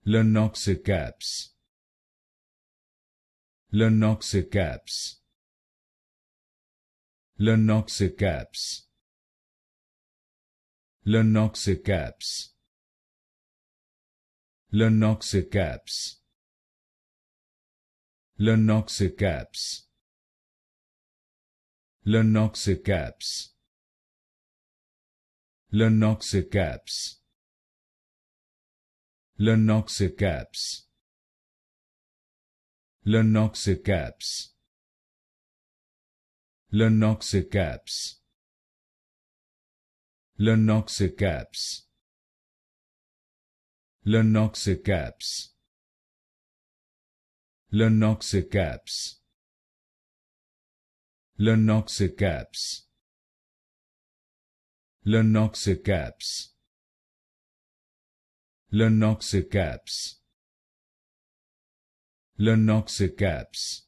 Lanoxicaps. Lanoxicaps. Lanoxicaps. Lanoxicaps. Lanoxicaps. Lanoxicaps. Lanoxicaps. Lanoxicaps. Lanoxicaps. Lanoxicaps. Lanoxicaps. Lanoxicaps. Lanoxicaps. Lanoxicaps. Lanoxicaps. Lanoxicaps. Lanoxicaps. Lanoxicaps.